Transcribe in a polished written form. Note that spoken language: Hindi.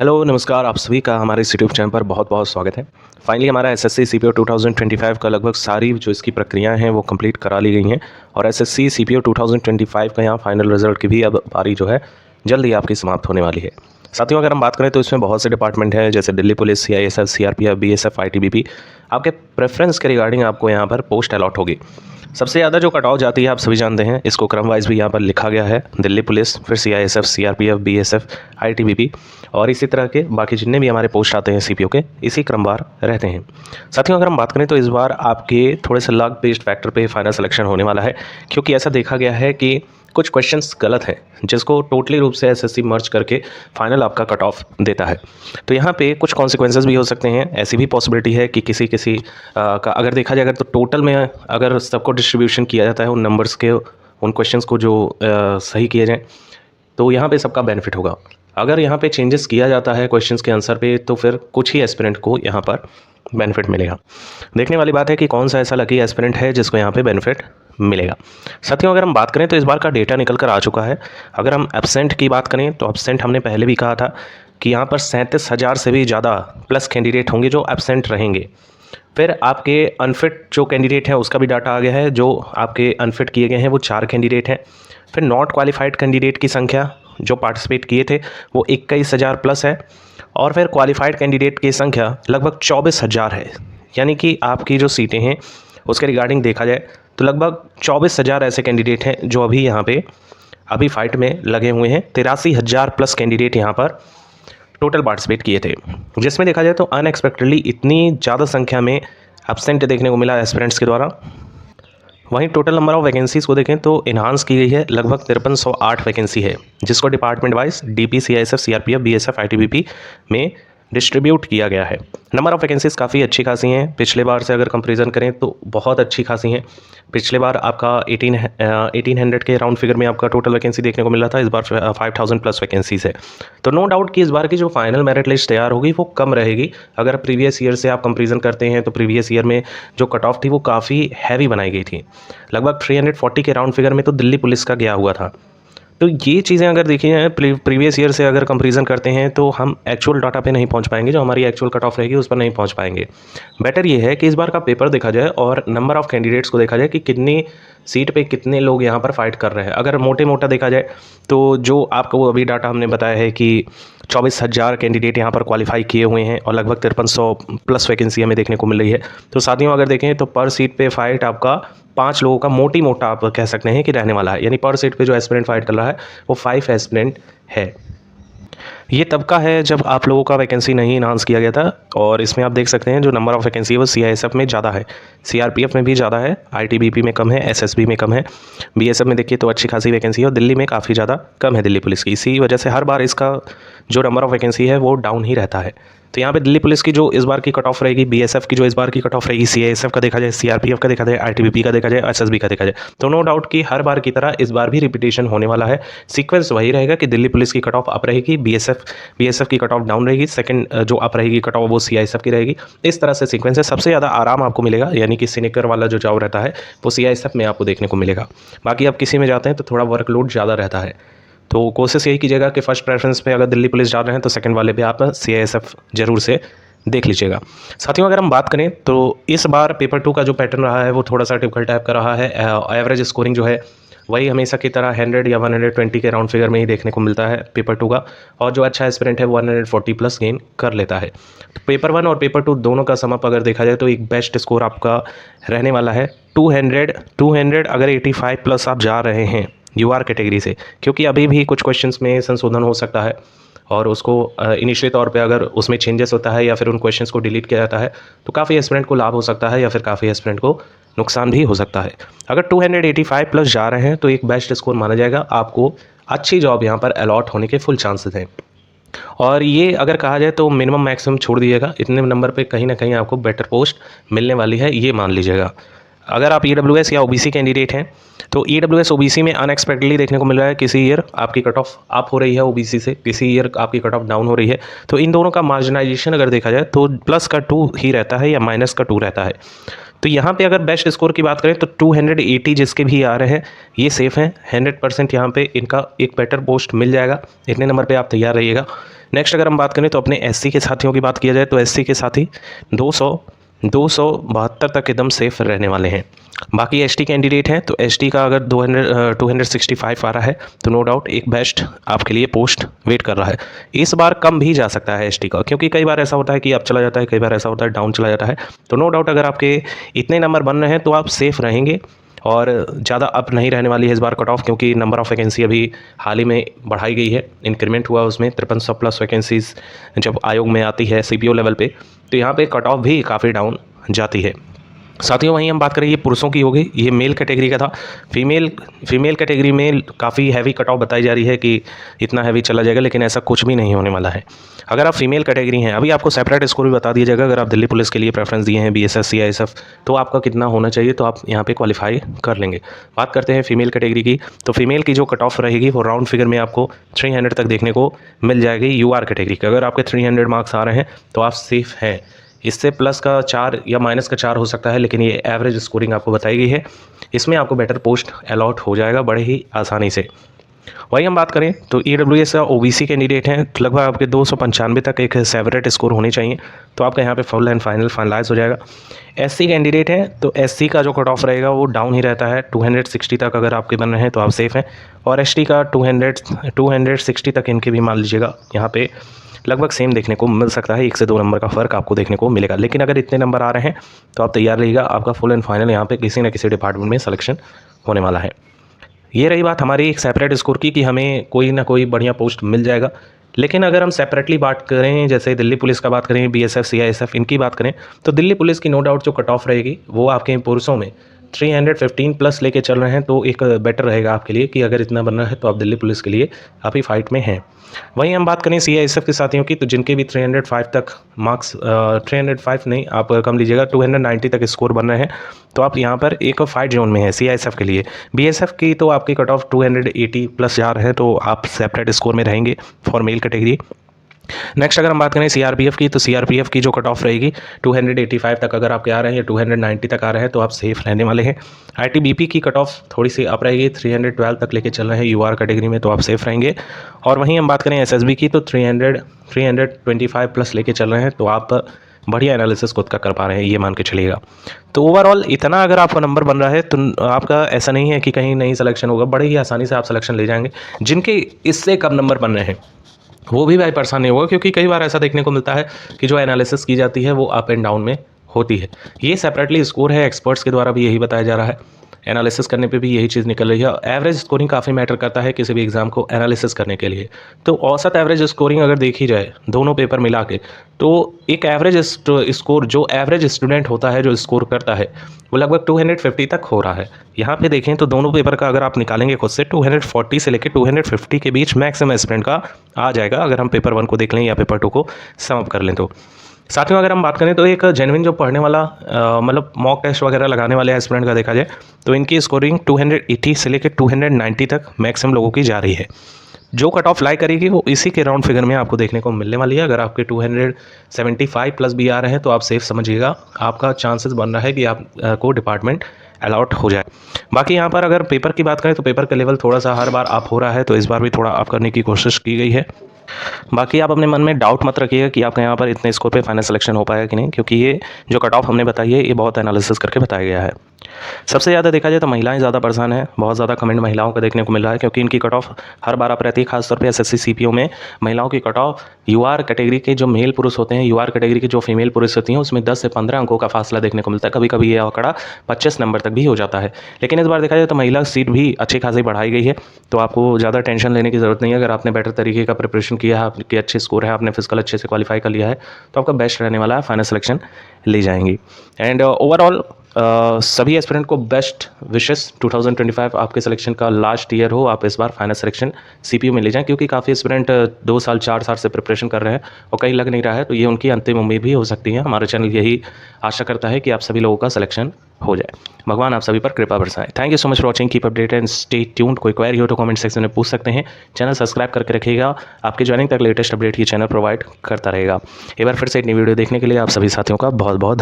हेलो, नमस्कार। आप सभी का हमारे इस यूट्यूब चैनल पर बहुत-बहुत स्वागत है। फाइनली हमारा एसएससी सीपीओ 2025 का लगभग सारी जो इसकी प्रक्रियाएँ हैं वो कंप्लीट करा ली गई हैं और एसएससी सीपीओ 2025 का यहाँ फाइनल रिजल्ट की भी अब बारी जो है जल्द ही आपकी समाप्त होने वाली है। साथियों, अगर हम बात करें तो इसमें बहुत से डिपार्टमेंट हैं जैसे Delhi police, CISF, CRPF, BSF, ITBP. आपके प्रेफ़रेंस के रिगार्डिंग आपको यहाँ पर पोस्ट अलॉट होगी। सबसे ज़्यादा जो कट ऑफ जाती है आप सभी जानते हैं, इसको क्रम वाइज भी यहाँ पर लिखा गया है। दिल्ली पुलिस, फिर सीआईएसएफ, सीआरपीएफ, बीएसएफ, आईटीबीपी और इसी तरह के बाकी जितने भी हमारे पोस्ट आते हैं सीपीओ के, इसी क्रमवार रहते हैं। साथियों, अगर हम बात करें तो इस बार आपके थोड़े से लक बेस्ड फैक्टर पे फाइनल सिलेक्शन होने वाला है, क्योंकि ऐसा देखा गया है कि कुछ क्वेश्चंस गलत हैं जिसको टोटली रूप से एसएससी मर्ज करके फाइनल आपका कट ऑफ देता है। तो यहाँ पे कुछ कॉन्सिक्वेंसेस भी हो सकते हैं। ऐसी भी पॉसिबिलिटी है कि किसी किसी का अगर देखा जाए तो टोटल में अगर सबको डिस्ट्रीब्यूशन किया जाता है उन नंबर्स के, उन क्वेश्चंस को जो सही किए जाएँ, तो यहाँ पे सबका बेनिफिट होगा। अगर यहाँ पे चेंजेस किया जाता है क्वेश्चंस के आंसर पे तो फिर कुछ ही एस्पिरेंट को यहाँ पर बेनिफिट मिलेगा। देखने वाली बात है कि कौन सा ऐसा लकी एस्पिरेंट है जिसको यहाँ पे बेनिफिट मिलेगा। साथियों, अगर हम बात करें तो इस बार का डेटा निकल कर आ चुका है। अगर हम एब्सेंट की बात करें तो एब्सेंट हमने पहले भी कहा था कि यहाँ पर 37,000 से भी ज़्यादा प्लस कैंडिडेट होंगे जो एब्सेंट रहेंगे। फिर आपके अनफिट जो कैंडिडेट हैं उसका भी डाटा आ गया है। जो आपके अनफिट किए गए हैं वो 4 कैंडिडेट हैं। फिर नॉट क्वालिफाइड कैंडिडेट की संख्या जो पार्टिसिपेट किए थे वो 21,000 प्लस है और फिर क्वालिफाइड कैंडिडेट की संख्या लगभग 24,000 है। यानी कि आपकी जो सीटें हैं उसके रिगार्डिंग देखा जाए तो लगभग 24,000 ऐसे कैंडिडेट हैं जो अभी यहाँ पे अभी फाइट में लगे हुए हैं। 83,000 प्लस कैंडिडेट यहाँ पर टोटल पार्टिसिपेट किए थे, जिसमें देखा जाए तो अनएक्सपेक्टेडली इतनी ज़्यादा संख्या में एब्सेंट देखने को मिला एस्पिरेंट्स के द्वारा। वहीं टोटल नंबर ऑफ वैकेंसीज़ को देखें तो इन्हांस की गई है, लगभग 5308 वैकेंसी है, जिसको department wise DP, CISF, CRPF, BSF, ITBP में डिस्ट्रीब्यूट किया गया है। नंबर ऑफ वैकेंसीज़ काफ़ी अच्छी खासी हैं। पिछले बार से अगर कंपैरिजन करें तो बहुत अच्छी खासी हैं। पिछले बार आपका 1800 के राउंड फिगर में आपका टोटल वैकेंसी देखने को मिल रहा था। इस बार 5000 प्लस वैकेंसीज़ है। तो नो डाउट कि इस बार की जो फाइनल मेरिट लिस्ट तैयार होगी वो कम रहेगी। अगर प्रीवियस ईयर से आप कंपैरिजन करते हैं तो प्रीवियस ईयर में जो कट ऑफ थी वो काफ़ी हैवी बनाई गई थी। लगभग 340 के राउंड फिगर में तो दिल्ली पुलिस का गया हुआ था। तो ये चीज़ें अगर देखी जाए प्रीवियस ईयर से अगर कंपैरिजन करते हैं तो हम एक्चुअल डाटा पे नहीं पहुंच पाएंगे, जो हमारी एक्चुअल कट ऑफ रहेगी उस पर नहीं पहुंच पाएंगे। बेटर ये है कि इस बार का पेपर देखा जाए और नंबर ऑफ़ कैंडिडेट्स को देखा जाए कि कितनी सीट पे कितने लोग यहाँ पर फाइट कर रहे हैं। अगर मोटे मोटा देखा जाए तो जो आपको अभी डाटा हमने बताया है कि 24,000 कैंडिडेट यहाँ पर क्वालिफाई किए हुए हैं और लगभग 5300 प्लस वैकेंसी हमें देखने को मिल रही है। तो साथियों, अगर देखें तो पर सीट पे फाइट आपका 5 लोगों का मोटी मोटा आप कह सकते हैं कि रहने वाला है। यानी पर सीट पे जो एस्पिरेंट फाइट कर रहा है वो 5 एस्पिरेंट है। ये तब का है जब आप लोगों का वैकेंसी नहीं इन्हांस किया गया था और इसमें आप देख सकते हैं जो नंबर ऑफ़ वैकेंसी है वो सीआईएसएफ में ज़्यादा है, सीआरपीएफ में भी ज़्यादा है, आईटीबीपी में कम है, एसएसबी में कम है, बीएसएफ में देखिए तो अच्छी खासी वैकेंसी है और दिल्ली में काफ़ी ज़्यादा कम है दिल्ली पुलिस की। इसी वजह से हर बार इसका जो नंबर ऑफ़ वैकेंसी है वो डाउन ही रहता है। तो यहाँ पे दिल्ली पुलिस की जो इस बार की कट ऑफ रहेगी, बीएसएफ की जो इस बार की कट ऑफ रहेगी, सीआईएसएफ का देखा जाए, सीआरपीएफ का देखा जाए, आईटीबीपी का देखा जाए, एसएसबी का देखा जाए, तो नो डाउट कि हर बार की तरह इस बार भी रिपीटेशन होने वाला है। सीक्वेंस वही रहेगा कि दिल्ली पुलिस की कट ऑफ अप रहेगी, बीएसएफ की कट ऑफ डाउन रहेगी, सेकंड जो अप रहेगी कट ऑफ वो सीआईएसएफ की रहेगी। इस तरह से सीक्वेंस है। सबसे ज़्यादा आराम आपको मिलेगा, यानी कि सिनेकर वाला जो जॉब रहता है वो सीआईएसएफ में आपको देखने को मिलेगा। बाकी आप किसी में जाते हैं तो थोड़ा वर्कलोड ज़्यादा रहता है। तो कोशिश यही कीजिएगा कि फर्स्ट प्रेफरेंस पे अगर दिल्ली पुलिस जा रहे हैं तो सेकंड वाले पे आप सीआईएसएफ जरूर से देख लीजिएगा। साथियों, अगर हम बात करें तो इस बार पेपर 2 का जो पैटर्न रहा है वो थोड़ा सा टिपिकल टाइप का रहा है। एवरेज स्कोरिंग जो है वही हमेशा की तरह 100 या 120 के राउंड फिगर में ही देखने को मिलता है पेपर 2 का, और जो अच्छा एस्पिरेंट है वो 140 प्लस गेन कर लेता है। तो पेपर 1 और पेपर 2 दोनों का समअप अगर देखा जाए तो एक बेस्ट स्कोर आपका रहने वाला है 200 अगर 85 प्लस आप जा रहे हैं यूआर कैटेगरी से, क्योंकि अभी भी कुछ क्वेश्चंस में संशोधन हो सकता है और उसको इनिशियल तौर पे अगर उसमें चेंजेस होता है या फिर उन क्वेश्चंस को डिलीट किया जाता है तो काफ़ी एस्पिरेंट को लाभ हो सकता है या फिर काफ़ी एस्पिरेंट को नुकसान भी हो सकता है। अगर 285 प्लस जा रहे हैं तो एक बेस्ट स्कोर माना जाएगा। आपको अच्छी जॉब यहाँ पर अलॉट होने के फुल चांसेस हैं। और ये अगर कहा जाए तो मिनिमम मैक्सिमम छोड़ दीजिएगा, इतने नंबर पे कहीं ना कहीं आपको बेटर पोस्ट मिलने वाली है, ये मान लीजिएगा। अगर आप ईडब्ल्यूएस या ओबीसी कैंडिडेट हैं तो ईडब्ल्यूएस ओबीसी में अनएक्सपेक्टेडली देखने को मिल रहा है किसी ईयर आपकी कट ऑफ अप हो रही है ओबीसी से, किसी ईयर आपकी कट ऑफ डाउन हो रही है। तो इन दोनों का मार्जिनाइजेशन अगर देखा जाए तो प्लस का 2 ही रहता है या माइनस का 2 रहता है। तो यहाँ पे अगर बेस्ट स्कोर की बात करें तो 280 जिसके भी आ रहे हैं ये सेफ़ हैं। 100% यहाँ पे इनका एक बेटर पोस्ट मिल जाएगा। इतने नंबर पे आप तैयार रहिएगा। नेक्स्ट अगर हम बात करें तो अपने एससी के साथियों की बात किया जाए तो एससी के साथी 272 तक एकदम सेफ रहने वाले हैं। बाकी एसटी कैंडिडेट हैं तो एसटी का अगर 265 आ रहा है तो नो डाउट एक बेस्ट आपके लिए पोस्ट वेट कर रहा है। इस बार कम भी जा सकता है एसटी का, क्योंकि कई बार ऐसा होता है कि अप चला जाता है, कई बार ऐसा होता है डाउन चला जाता है। तो नो डाउट अगर आपके इतने नंबर बन रहे हैं तो आप सेफ रहेंगे और ज़्यादा अप नहीं रहने वाली है इस बार कट ऑफ, क्योंकि नंबर ऑफ़ वैकेंसी अभी हाल ही में बढ़ाई गई है, इंक्रीमेंट हुआ उसमें 5300 प्लस वैकेंसीज़ जब आयोग में आती है सीपीओ लेवल पे, तो यहाँ पे कट ऑफ भी काफ़ी डाउन जाती है। साथियों वहीं हम बात करें ये पुरुषों की होगी, ये मेल कैटेगरी का था। फीमेल कैटेगरी में काफ़ी हैवी कट ऑफ बताई जा रही है कि इतना हैवी चला जाएगा, लेकिन ऐसा कुछ भी नहीं होने वाला है। अगर आप फीमेल कैटेगरी हैं, अभी आपको सेपरेट स्कोर भी बता दिया जाएगा। अगर आप दिल्ली पुलिस के लिए प्रेफरेंस दिए हैं, बीएसएफ सीआईएसएफ, तो आपका कितना होना चाहिए तो आप यहाँ पे क्वालिफाई कर लेंगे। बात करते हैं फीमेल कैटेगरी की, तो फीमेल की जो कट ऑफ रहेगी वो राउंड फिगर में आपको 300 तक देखने को मिल जाएगी यूआर कैटेगरी का। अगर आपके 300 मार्क्स आ रहे हैं तो आप सेफ हैं। इससे प्लस का 4 या माइनस का 4 हो सकता है, लेकिन ये एवरेज स्कोरिंग आपको बताई गई है। इसमें आपको बेटर पोस्ट अलॉट हो जाएगा बड़े ही आसानी से। वहीं हम बात करें तो ईडब्ल्यूएस या ओबीसी कैंडिडेट हैं तो लगभग आपके 295 तक एक सेवरेट स्कोर होने चाहिए, तो आपका यहाँ पे फुल एंड फाइनलाइज हो जाएगा। एससी कैंडिडेट हैं तो एससी का जो कट ऑफ रहेगा वो डाउन ही रहता है, 260 तक अगर आपके बन रहे हैं तो आप सेफ हैं। और एसटी का 260 तक इनके भी मान लीजिएगा, यहाँ पे लगभग सेम देखने को मिल सकता है, 1 से 2 नंबर का फ़र्क आपको देखने को मिलेगा। लेकिन अगर इतने नंबर आ रहे हैं तो आप तैयार रहिएगा, आपका फुल एंड फाइनल यहाँ पे किसी न किसी डिपार्टमेंट में सिलेक्शन होने वाला है। ये रही बात हमारी एक सेपरेट स्कोर की कि हमें कोई ना कोई बढ़िया पोस्ट मिल जाएगा। लेकिन अगर हम सेपरेटली बात करें, जैसे दिल्ली पुलिस का बात करें, बीएसएफ सीआईएसएफ इनकी बात करें, तो दिल्ली पुलिस की नो डाउट जो कट ऑफ रहेगी वो आपके पुरुषों में 315 प्लस लेके चल रहे हैं, तो एक बेटर रहेगा आपके लिए कि अगर इतना बनना है तो आप दिल्ली पुलिस के लिए काफ़ी फाइट में हैं। वहीं हम बात करें सीआईएसएफ के साथियों की, तो जिनके भी 305 तक मार्क्स 305 नहीं आप कम लीजिएगा, 290 तक स्कोर बन रहे हैं, तो आप यहाँ पर एक फाइट जोन में है सीआईएसएफ के लिए। बीएसएफ की तो आपकी कट ऑफ 280 प्लस जा रहे हैं, तो आप सेपरेट स्कोर में रहेंगे फॉर मेल कैटेगरी। नेक्स्ट अगर हम बात करें सीआरपीएफ की, तो सीआरपीएफ की जो कट ऑफ रहेगी 285 तक अगर आपके आ रहे हैं या 290 तक आ रहे हैं तो आप सेफ रहने वाले हैं। आईटीबीपी की कट ऑफ थोड़ी सी अप रहेगी, 312 तक लेके चल रहे हैं यूआर कैटेगरी में, तो आप सेफ रहेंगे। और वहीं हम बात करें एसएसबी की, तो 325 प्लस लेके चल रहे हैं, तो आप बढ़िया एनालिसिस खुद का कर पा रहे हैं, ये मान के चलिएगा। तो ओवरऑल इतना अगर आपका नंबर बन रहा है तो आपका ऐसा नहीं है कि कहीं नहीं सिलेक्शन होगा, बड़े ही आसानी से आप सिलेक्शन ले जाएंगे। जिनके इससे कम नंबर बन रहे हैं वो भी भाई परेशान नहीं होगा, क्योंकि कई बार ऐसा देखने को मिलता है कि जो एनालिसिस की जाती है वो अप एंड डाउन में होती है। ये सेपरेटली स्कोर है, एक्सपर्ट्स के द्वारा भी यही बताया जा रहा है, एनालिसिस करने पे भी यही चीज़ निकल रही है। एवरेज स्कोरिंग काफ़ी मैटर करता है किसी भी एग्ज़ाम को एनालिसिस करने के लिए। तो औसत एवरेज स्कोरिंग अगर देखी जाए दोनों पेपर मिला के, तो एक एवरेज स्कोर जो एवरेज स्टूडेंट होता है जो स्कोर करता है वो लगभग 250 तक हो रहा है। यहाँ पे देखें तो दोनों पेपर का अगर आप निकालेंगे खुद से 240 से लेकर 250 के बीच मैक्सिमम स्टूडेंट का आ जाएगा, अगर हम पेपर 1 को देख लें या पेपर 2 को सम अप कर लें तो। साथियों अगर हम बात करें तो एक जेन्युइन जो पढ़ने वाला मतलब मॉक टेस्ट वगैरह लगाने वाले एस्पिरेंट का देखा जाए तो इनकी स्कोरिंग 280 से लेकर 290 तक मैक्सिमम लोगों की जा रही है। जो कट ऑफ लाई करेगी वो इसी के राउंड फिगर में आपको देखने को मिलने वाली है। अगर आपके 275 प्लस भी आ रहे हैं तो आप सेफ समझिएगा, आपका चांसेस बन रहा है कि आप को डिपार्टमेंट अलॉट हो जाए। बाकी यहाँ पर अगर पेपर की बात करें तो पेपर का लेवल थोड़ा सा हर बार अप हो रहा है, तो इस बार भी थोड़ा अप करने की कोशिश की गई है। बाकी आप अपने मन में डाउट मत रखिएगा कि आपका यहाँ पर इतने स्कोर पे फाइनल सिलेक्शन हो पाएगा कि नहीं, क्योंकि ये जो कट ऑफ हमने बताई है ये बहुत एनालिसिस करके बताया गया है। सबसे ज़्यादा देखा जाए तो महिलाएं ज़्यादा परेशान हैं, बहुत ज़्यादा कमेंट महिलाओं का देखने को मिल रहा है, क्योंकि इनकी cut of her bar up रहती है। खासतौर पे एसएससी सीपीओ में महिलाओं की कट ऑफ यूआर कैटेगरी के जो मेल पुरुष होते हैं, यूआर कैटेगरी की जो फीमेल पुरुष होती हैं, उसमें 10 से 15 अंकों का फासला देखने को मिलता है। कभी कभी ये आंकड़ा 25 नंबर तक भी हो जाता है। लेकिन इस बार देखा जाए तो महिला सीट भी अच्छी खासी बढ़ाई गई है, तो आपको ज़्यादा टेंशन लेने की ज़रूरत नहीं है। अगर आपने बेटर तरीके का प्रिपरेशन किया है, आपके अच्छे स्कोर है, आपने फिजिकल अच्छे से क्वालिफाई कर लिया है, तो आपका बेस्ट रहने वाला है, फाइनल सिलेक्शन ले जाएंगी। एंड ओवरऑल सभी एस्पिरेंट को बेस्ट विशेस। 2025 आपके सिलेक्शन का लास्ट ईयर हो, आप इस बार फाइनल सिलेक्शन सीपीयू में ले जाएं, क्योंकि काफ़ी एस्पिरेंट 2 साल 4 साल से प्रिपरेशन कर रहे हैं और कहीं लग नहीं रहा है, तो ये उनकी अंतिम उम्मीद भी हो सकती है। हमारा चैनल यही आशा करता है कि आप सभी लोगों का सिलेक्शन हो जाए। भगवान आप सभी पर कृपा बरसाएं। Thank you so much for watching, keep update and stay tuned. कोई क्वेरी हो तो कमेंट सेक्शन में पूछ सकते हैं। चैनल सब्सक्राइब करके रखिएगा, आपके ज्वाइनिंग तक लेटेस्ट अपडेट ये चैनल प्रोवाइड करता रहेगा। एक बार फिर से एक नई वीडियो देखने के लिए आप सभी साथियों का बहुत बहुत